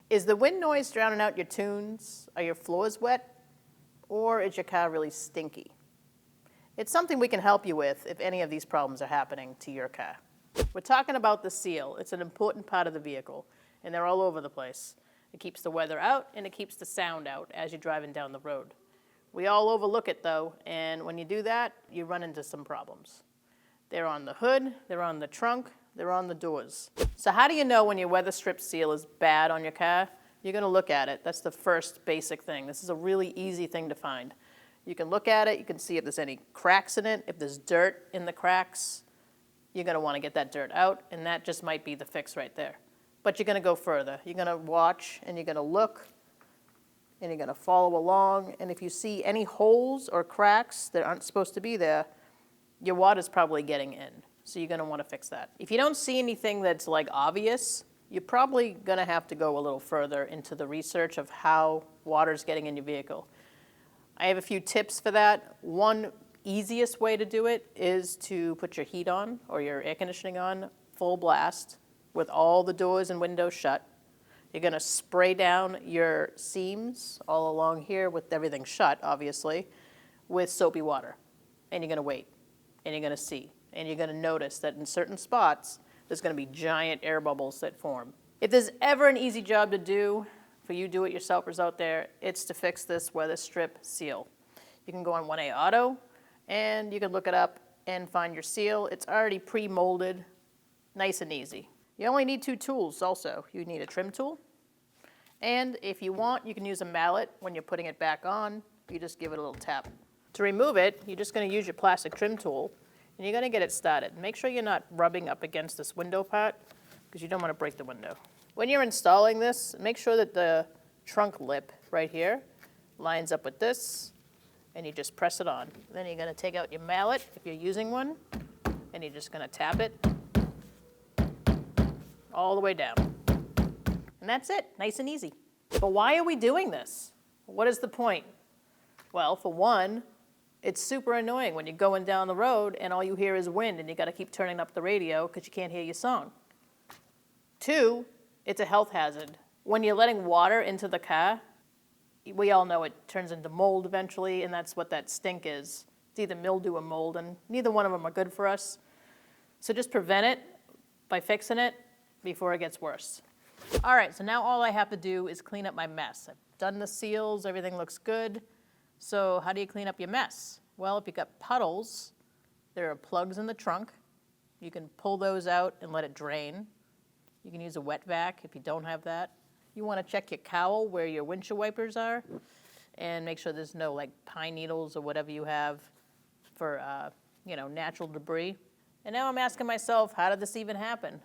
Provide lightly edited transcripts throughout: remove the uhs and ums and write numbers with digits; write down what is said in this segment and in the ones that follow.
Is the wind noise drowning out your tunes? Are your floors wet? Or is your car really stinky? It's something we can help you with if any of these problems are happening to your car. We're talking about the seal. It's an important part of the vehicle, and they're all over the place. It keeps the weather out, and it keeps the sound out as you're driving down the road. We all overlook it, though, and when you do that, you run into some problems. They're on the hood, they're on the trunk, they're on the doors. So how do you know when your weather strip seal is bad on your car? You're going to look at it. That's the first basic thing. This is a really easy thing to find. You can look at it, you can see if there's any cracks in it, if there's dirt in the cracks. You're going to want to get that dirt out, and that just might be the fix right there. But you're going to go further. You're going to watch, and you're going to look, and you're going to follow along, and if you see any holes or cracks that aren't supposed to be there, your water's probably getting in. So you're going to want to fix that. If you don't see anything that's like obvious, you're probably going to have to go a little further into the research of how water's getting in your vehicle. I have a few tips for that. One easiest way to do it is to put your heat on or your air conditioning on full blast with all the doors and windows shut. You're going to spray down your seams all along here with everything shut, obviously, with soapy water. And you're going to wait, and you're going to see. And you're going to notice that in certain spots, there's going to be giant air bubbles that form. If there's ever an easy job to do for you do-it-yourselfers out there, it's to fix this weather strip seal. You can go on 1A Auto, and you can look it up and find your seal. It's already pre-molded, nice and easy. You only need 2 tools also. You need a trim tool, and if you want, you can use a mallet when you're putting it back on. You just give it a little tap. To remove it, you're just going to use your plastic trim tool, and you're going to get it started. Make sure you're not rubbing up against this window part because you don't want to break the window. When you're installing this, make sure that the trunk lip right here lines up with this, and you just press it on. Then you're going to take out your mallet if you're using one, and you're just going to tap it all the way down. And that's it, nice and easy. But why are we doing this? What is the point? Well, for one, it's super annoying when you're going down the road and all you hear is wind and you got to keep turning up the radio because you can't hear your song. 2, it's a health hazard. When you're letting water into the car, we all know it turns into mold eventually, and that's what that stink is. It's either mildew or mold, and neither one of them are good for us. So just prevent it by fixing it before it gets worse. All right, so now all I have to do is clean up my mess. I've done the seals, everything looks good. So how do you clean up your mess? Well, if you've got puddles, there are plugs in the trunk. You can pull those out and let it drain. You can use a wet vac if you don't have that. You want to check your cowl where your windshield wipers are and make sure there's no like pine needles or whatever you have for natural debris. And now I'm asking myself, how did this even happen?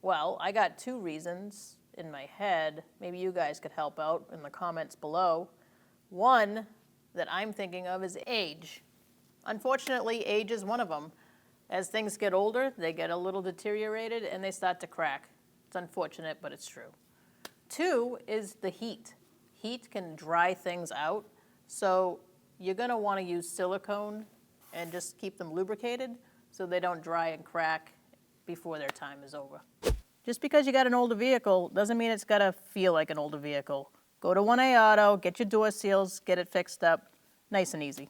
Well, I got 2 reasons in my head. Maybe you guys could help out in the comments below. One that I'm thinking of is age. Unfortunately, age is one of them. As things get older, they get a little deteriorated and they start to crack. It's unfortunate, but it's true. 2 is the heat. Heat can dry things out, so you're going to want to use silicone and just keep them lubricated so they don't dry and crack before their time is over. Just because you got an older vehicle doesn't mean it's got to feel like an older vehicle. Go to 1A Auto, get your door seals, get it fixed up, nice and easy.